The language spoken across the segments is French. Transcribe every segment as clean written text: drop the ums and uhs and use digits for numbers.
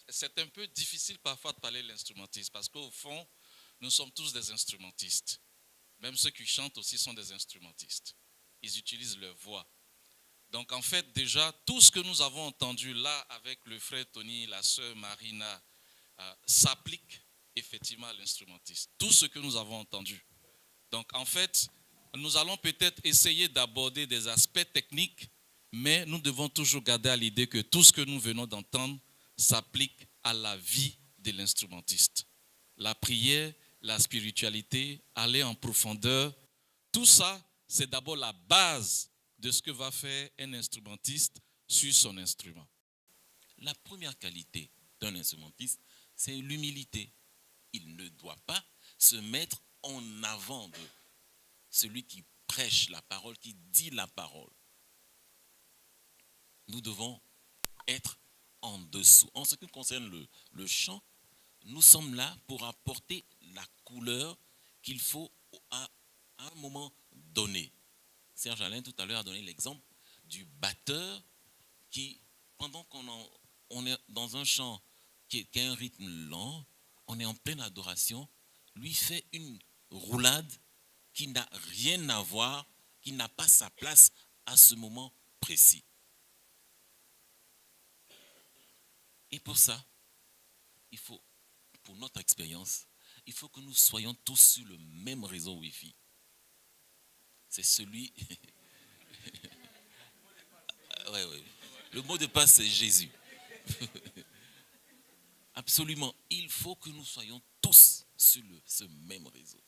c'est un peu difficile parfois de parler de l'instrumentiste parce qu'au fond, nous sommes tous des instrumentistes. Même ceux qui chantent aussi sont des instrumentistes. Ils utilisent leur voix. Donc en fait, déjà, tout ce que nous avons entendu là avec le frère Tony, la sœur Marina, s'applique effectivement à l'instrumentiste. Tout ce que nous avons entendu. Donc en fait, nous allons peut-être essayer d'aborder des aspects techniques, mais nous devons toujours garder à l'idée que tout ce que nous venons d'entendre s'applique à la vie de l'instrumentiste. La prière, la spiritualité, aller en profondeur, tout ça, c'est d'abord la base de ce que va faire un instrumentiste sur son instrument. La première qualité d'un instrumentiste, c'est l'humilité. Il ne doit pas se mettre en avant de celui qui prêche la parole, qui dit la parole. Nous devons être en dessous. En ce qui concerne le chant, nous sommes là pour apporter la couleur qu'il faut à un moment donné. Serge Alain tout à l'heure a donné l'exemple du batteur qui, pendant qu'on est dans un chant qui a un rythme lent, on est en pleine adoration, lui fait une roulade qui n'a rien à voir, qui n'a pas sa place à ce moment précis. Et pour ça, il faut, pour notre expérience, il faut que nous soyons tous sur le même réseau Wi-Fi. C'est celui... ouais. Le mot de passe, c'est Jésus. Absolument. Il faut que nous soyons tous sur ce même réseau.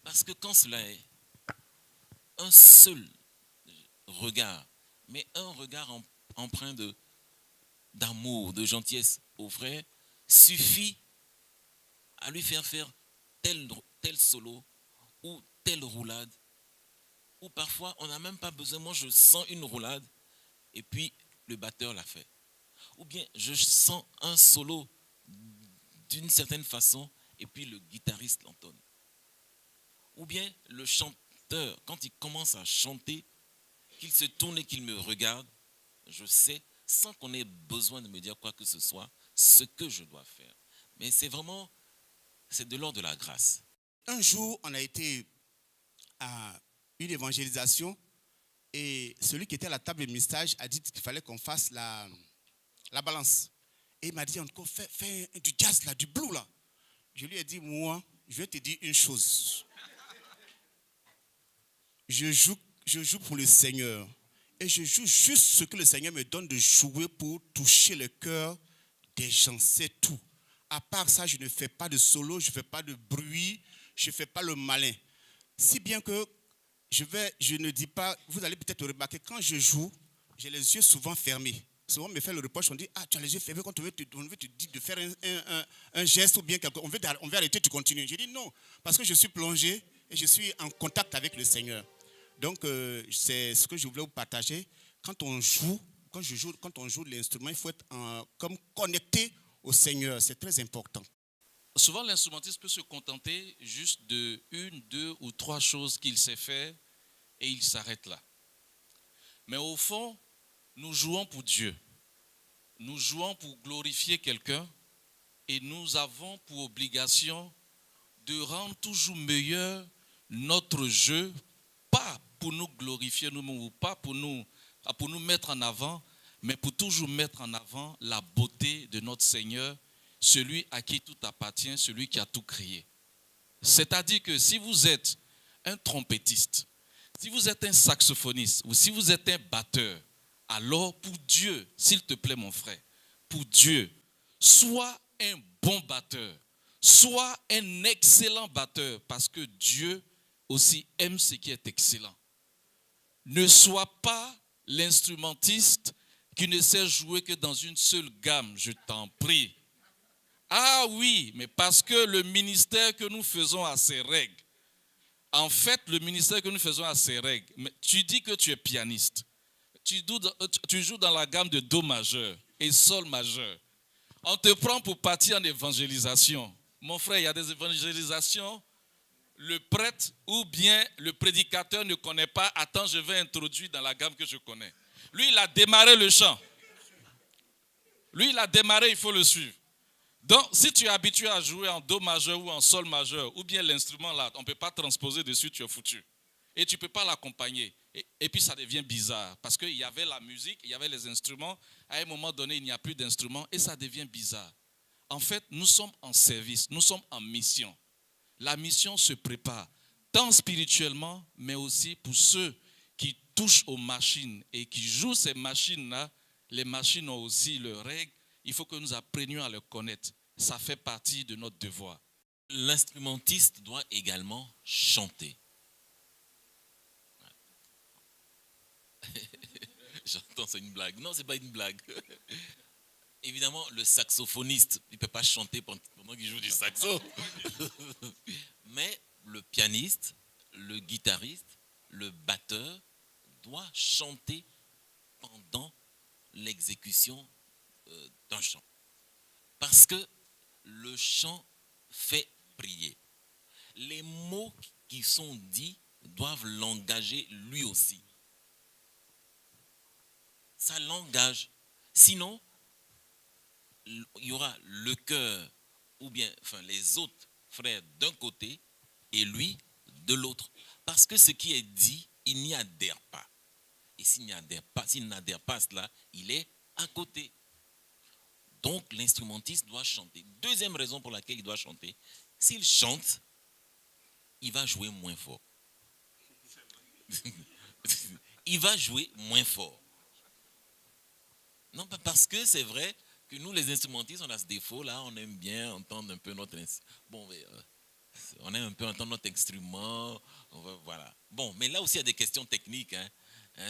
Parce que quand cela est un seul regard, mais un regard empreint d'amour, de gentillesse au frère, suffit à lui faire tel solo ou telle roulade. Ou parfois, on n'a même pas besoin. Moi, je sens une roulade et puis le batteur l'a fait. Ou bien, je sens un solo d'une certaine façon et puis le guitariste l'entonne. Ou bien, le chanteur, quand il commence à chanter, qu'il se tourne et qu'il me regarde, je sais, sans qu'on ait besoin de me dire quoi que ce soit, ce que je dois faire. Mais c'est vraiment, c'est de l'ordre de la grâce. Un jour, on a été à une évangélisation et celui qui était à la table de message a dit qu'il fallait qu'on fasse la balance. Et il m'a dit encore, fais du jazz là, du blues là. Je lui ai dit, moi, je vais te dire une chose. Je joue pour le Seigneur. Et je joue juste ce que le Seigneur me donne de jouer pour toucher le cœur des gens. C'est tout. À part ça, je ne fais pas de solo, je ne fais pas de bruit, je ne fais pas le malin. Si bien que je ne dis pas, vous allez peut-être remarquer, quand je joue, j'ai les yeux souvent fermés. Souvent, on me fait le reproche, on dit, tu as les yeux fermés, quand on veut te dire de faire un geste ou bien quelque chose, on veut arrêter, tu continues. Je dis non, parce que je suis plongé et je suis en contact avec le Seigneur. Donc, c'est ce que je voulais vous partager. Quand on joue de l'instrument, il faut être comme connecté au Seigneur. C'est très important. Souvent, l'instrumentiste peut se contenter juste de 1, 2 ou 3 choses qu'il sait faire et il s'arrête là. Mais au fond, nous jouons pour Dieu. Nous jouons pour glorifier quelqu'un et nous avons pour obligation de rendre toujours meilleur notre jeu, pas pour nous glorifier nous-mêmes ou pas pour nous mettre en avant, mais pour toujours mettre en avant la beauté de notre Seigneur, celui à qui tout appartient, celui qui a tout créé. C'est-à-dire que si vous êtes un trompettiste, si vous êtes un saxophoniste ou si vous êtes un batteur, alors pour Dieu, s'il te plaît mon frère, pour Dieu, sois un bon batteur, sois un excellent batteur parce que Dieu aussi aime ce qui est excellent. Ne sois pas l'instrumentiste qui ne sait jouer que dans une seule gamme, je t'en prie. Ah oui, mais parce que le ministère que nous faisons a ses règles. En fait, le ministère que nous faisons a ses règles. Mais tu dis que tu es pianiste. Tu joues dans la gamme de Do majeur et Sol majeur. On te prend pour partir en évangélisation. Mon frère, il y a des évangélisations. Le prêtre ou bien le prédicateur ne connaît pas. Attends, je vais introduire dans la gamme que je connais. Lui, il a démarré le chant. Lui, il a démarré, il faut le suivre. Donc, si tu es habitué à jouer en do majeur ou en sol majeur, ou bien l'instrument là, on ne peut pas transposer dessus, tu es foutu. Et tu ne peux pas l'accompagner. Et puis ça devient bizarre, parce qu'il y avait la musique, il y avait les instruments. À un moment donné, il n'y a plus d'instruments et ça devient bizarre. En fait, nous sommes en service, nous sommes en mission. La mission se prépare, tant spirituellement, mais aussi pour ceux qui touchent aux machines et qui jouent ces machines-là. Les machines ont aussi leurs règles. Il faut que nous apprenions à les connaître. Ça fait partie de notre devoir. L'instrumentiste doit également chanter. J'entends, c'est une blague. Non, ce n'est pas une blague. Évidemment, le saxophoniste, il ne peut pas chanter pendant qu'il joue du saxo. Mais le pianiste, le guitariste, le batteur doit chanter pendant l'exécution d'un chant. Parce que le chant fait prier. Les mots qui sont dits doivent l'engager lui aussi. Ça l'engage. Sinon, il y aura le chœur ou bien les autres frères d'un côté et lui de l'autre. Parce que ce qui est dit, il n'y adhère pas. Et s'il n'adhère pas à cela, il est à côté. Donc l'instrumentiste doit chanter. Deuxième raison pour laquelle il doit chanter, s'il chante, il va jouer moins fort. Il va jouer moins fort. Non, parce que c'est vrai que nous, les instrumentistes, on a ce défaut-là, on aime bien entendre un peu notre on aime un peu entendre notre instrument, voilà. Bon, mais là aussi, il y a des questions techniques,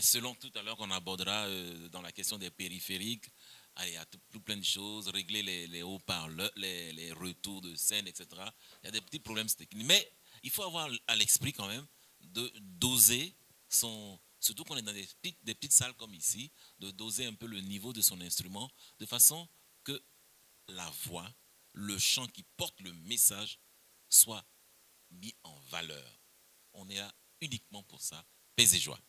selon tout à l'heure qu'on abordera dans la question des périphériques. Allez, il y a tout plein de choses, régler les haut-parleurs, les retours de scène, etc. Il y a des petits problèmes techniques. Mais il faut avoir à l'esprit quand même de doser surtout qu'on est dans des petites salles comme ici, de doser un peu le niveau de son instrument, de façon que la voix, le chant qui porte le message soit mis en valeur. On est là uniquement pour ça. Paix et joie.